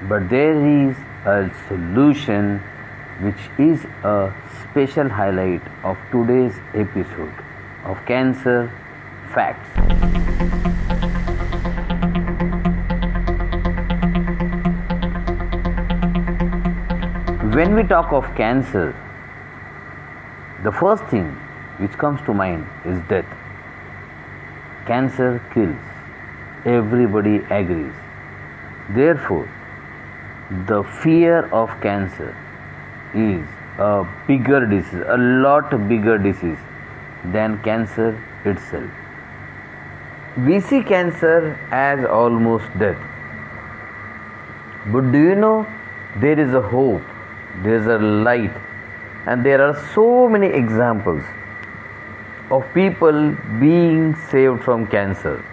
But there is a solution which is a special highlight of today's episode of Cancer Facts. When we talk of cancer, the first thing which comes to mind is death. Cancer kills. Everybody agrees. Therefore, the fear of cancer is a bigger disease, a lot bigger disease than cancer itself. We see cancer as almost death. But do you know there is a hope, there is a light, and there are so many examples of people being saved from cancer.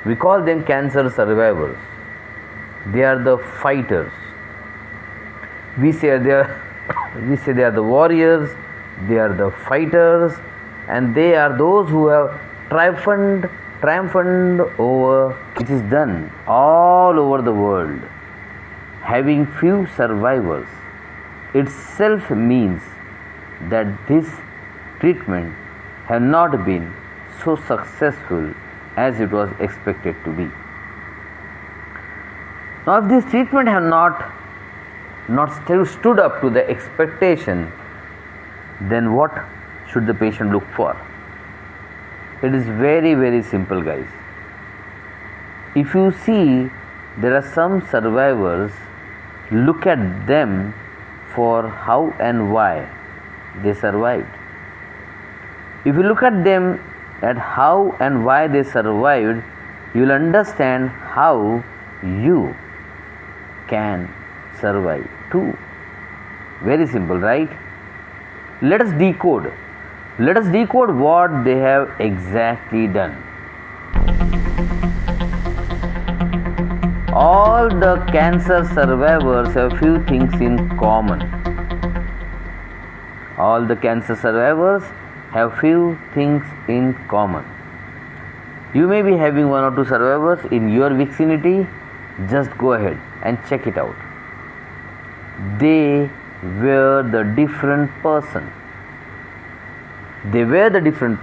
We call them cancer survivors. They are the fighters. We say they are the warriors, they are the fighters, and they are those who have triumphed over. It is done all over the world. Having few survivors itself means that this treatment has not been so successful as it was expected to be. Now, if this treatment has not still stood up to the expectation, then what should the patient look for? It is very, very simple, guys. If you see, there are some survivors, look at them for how and why they survived. If you look at them at how and why they survived, you will understand how you can survive too. Very simple, right? Let us decode what they have exactly done. All the cancer survivors have few things in common. All the cancer survivors have few things in common. You may be having one or two survivors in your vicinity. Just go ahead and check it out. They were the different person. They have a different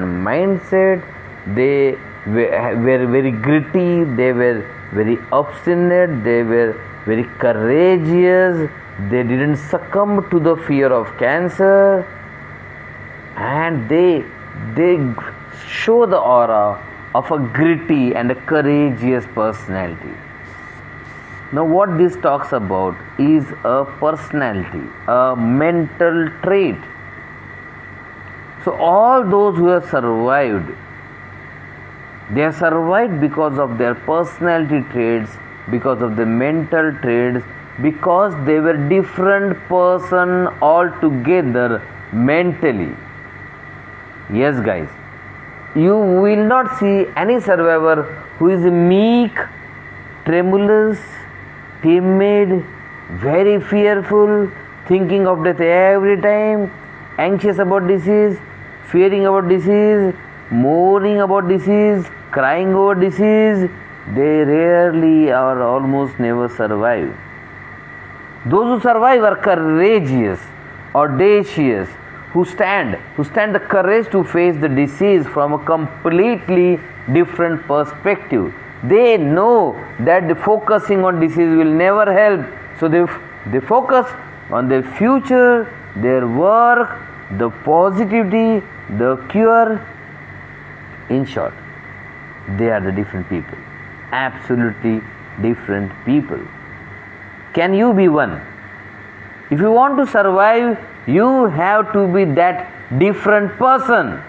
mindset. They were very gritty, they were very obstinate, they were very courageous, they didn't succumb to the fear of cancer, and they show the aura of a gritty and a courageous personality. Now, what this talks about is a personality, a mental trait. So all those who have survived, they have survived because of their personality traits, because of the mental traits, because they were different person altogether mentally. Yes, guys, you will not see any survivor who is meek, tremulous, timid, very fearful, thinking of death every time, anxious about disease, fearing about disease, mourning about disease, crying over disease. They rarely or almost never survive. Those who survive are courageous, audacious, who stand the courage to face the disease from a completely different perspective. They know that the focusing on disease will never help, so they focus on their future, their work, the positivity, the cure. In short, they are the different people, absolutely different people. Can you be one? If you want to survive, you have to be that different person,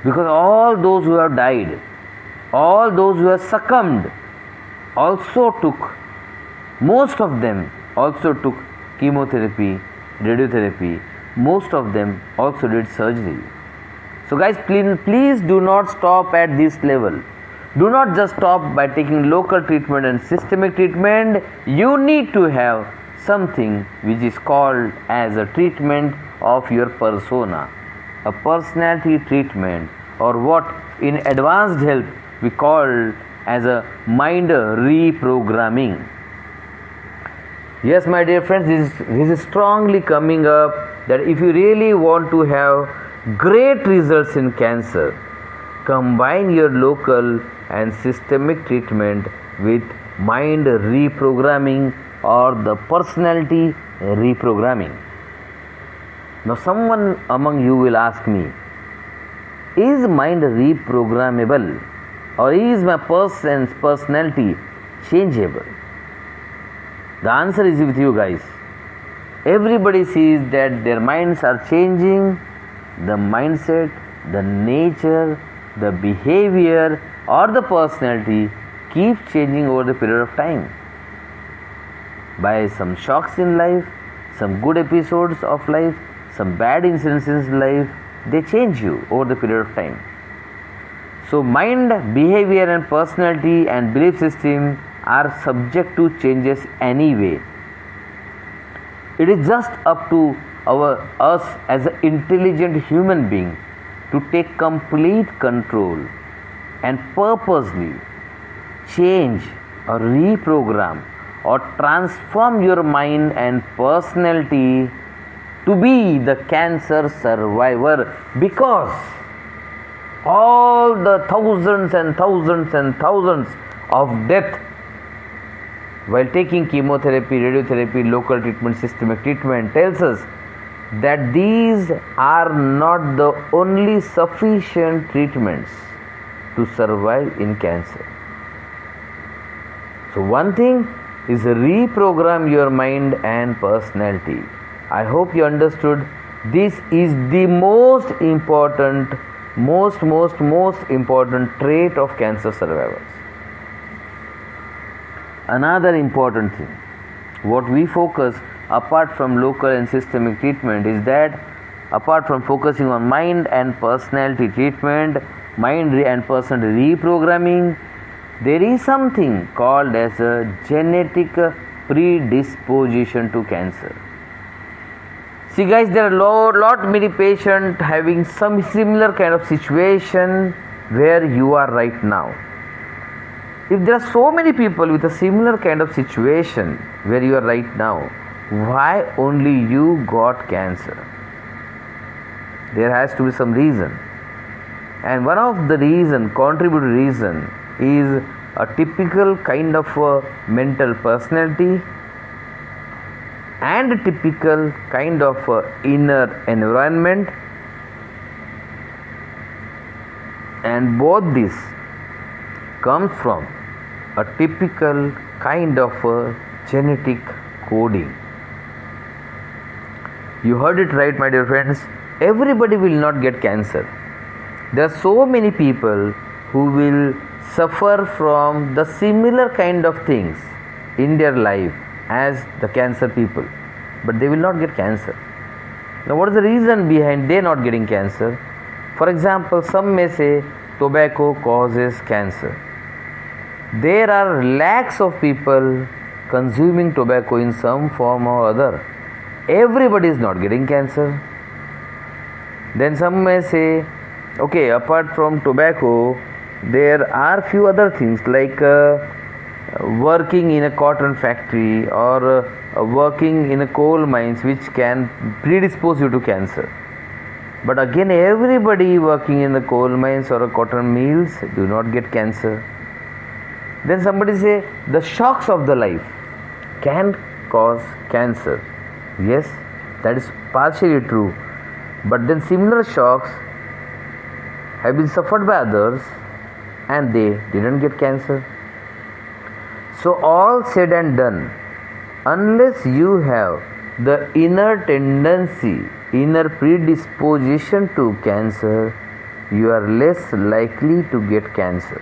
because all those who have died, all those who have succumbed, most of them also took chemotherapy, radiotherapy, most of them also did surgery. So guys, please do not stop at this level. Do not just stop by taking local treatment and systemic treatment. You need to have something which is called as a treatment of your persona, a personality treatment, or what in advanced health we call as a mind reprogramming. Yes, my dear friends, this is strongly coming up that if you really want to have great results in cancer, combine your local and systemic treatment with mind reprogramming or the personality reprogramming. Now, someone among you will ask me, is mind reprogrammable or is my person's personality changeable? The answer is with you guys. Everybody sees that their minds are changing, the mindset, the nature, the behavior or the personality keeps changing over the period of time. By some shocks in life, some good episodes of life, some bad incidents in life, they change you over the period of time. So mind, behavior and personality and belief system are subject to changes anyway. It is just up to us as an intelligent human being to take complete control and purposely change or reprogram or transform your mind and personality to be the cancer survivor, because all the thousands and thousands and thousands of death while taking chemotherapy, radiotherapy, local treatment, systemic treatment tells us that these are not the only sufficient treatments to survive in cancer. So one thing is reprogram your mind and personality. I hope you understood. This is the most important trait of cancer survivors. Another important thing, what we focus apart from local and systemic treatment is that apart from focusing on mind and personality treatment, mind and personality reprogramming, there is something called as a genetic predisposition to cancer. See guys, there are lot many patients having some similar kind of situation where you are right now. If there are so many people with a similar kind of situation where you are right now, why only you got cancer? There has to be some reason. And one of the contributing reason is a typical kind of mental personality and a typical kind of inner environment, and both this comes from a typical kind of genetic coding. You heard it right, my dear friends. Everybody will not get cancer. There are so many people who will suffer from the similar kind of things in their life as the cancer people, but they will not get cancer. Now, what is the reason behind they not getting cancer? For example, some may say tobacco causes cancer. There are lakhs of people consuming tobacco in some form or other. Everybody is not getting cancer. Then some may say, okay, apart from tobacco, there are few other things like working in a cotton factory or working in a coal mines, which can predispose you to cancer. But again, everybody working in the coal mines or a cotton mills do not get cancer. Then somebody say the shocks of the life can cause cancer. Yes, that is partially true. But then similar shocks have been suffered by others and they didn't get cancer. So all said and done, unless you have the inner tendency, inner predisposition to cancer, you are less likely to get cancer.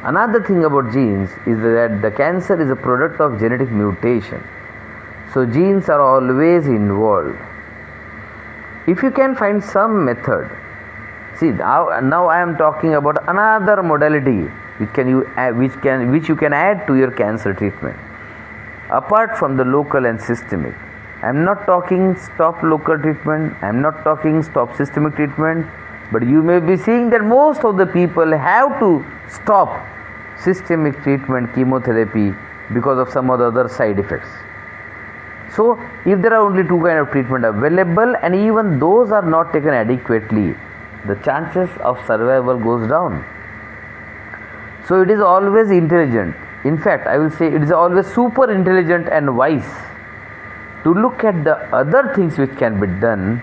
Another thing about genes is that the cancer is a product of genetic mutation. So genes are always involved. If you can find some method, see now I am talking about another modality which you can add to your cancer treatment. Apart from the local and systemic, I am not talking stop local treatment, I am not talking stop systemic treatment. But you may be seeing that most of the people have to stop systemic treatment, chemotherapy, because of some of the other side effects. So, if there are only two kinds of treatment available and even those are not taken adequately, the chances of survival goes down. So, it is always intelligent. In fact, I will say it is always super intelligent and wise to look at the other things which can be done,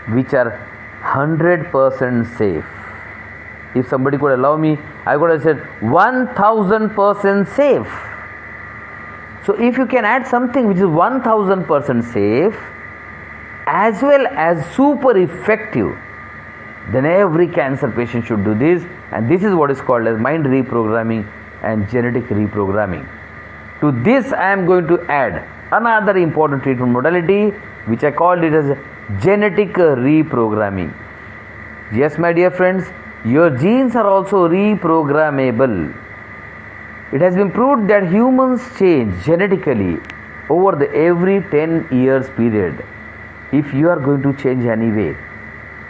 which are 100% safe. If somebody could allow me, I could have said 1000% safe. So if you can add something which is 1000% safe as well as super effective, then every cancer patient should do this, and this is what is called as mind reprogramming and genetic reprogramming. To this I am going to add another important treatment modality which I called it as genetic reprogramming. Yes, my dear friends, your genes are also reprogrammable. It has been proved that humans change genetically over the every 10 years period. If you are going to change anyway,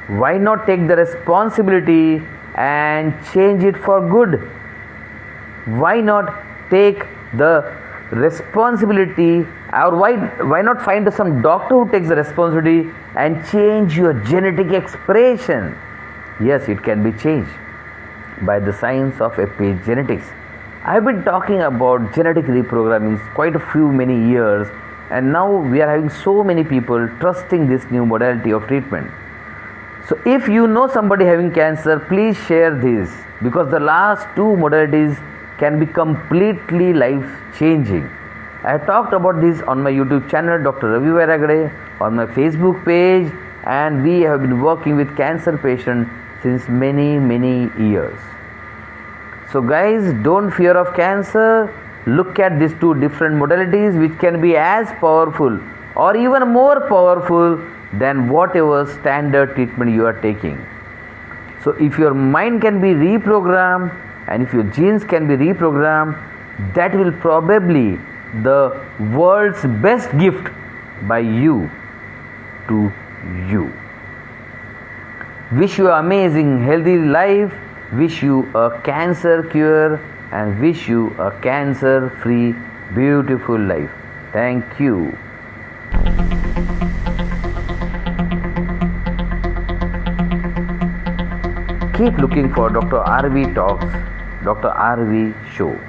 why not take the responsibility and change it for good? Why not take the responsibility, or why not find some doctor who takes the responsibility and change your genetic expression? Yes, it can be changed by the science of epigenetics. I have been talking about genetic reprogramming quite a few many years, and now we are having so many people trusting this new modality of treatment. So if you know somebody having cancer, please share this, because the last two modalities can be completely life changing. I have talked about this on my YouTube channel Dr.Ravi Vairagade, on my Facebook page, and we have been working with cancer patients since many years. So guys, don't fear of cancer. Look at these two different modalities which can be as powerful or even more powerful than whatever standard treatment you are taking. So if your mind can be reprogrammed and if your genes can be reprogrammed, that will probably the world's best gift by you to you. Wish you an amazing healthy life, wish you a cancer cure, and wish you a cancer free beautiful life. Thank you. Keep looking for Dr. RV Talks, Dr. RV Show.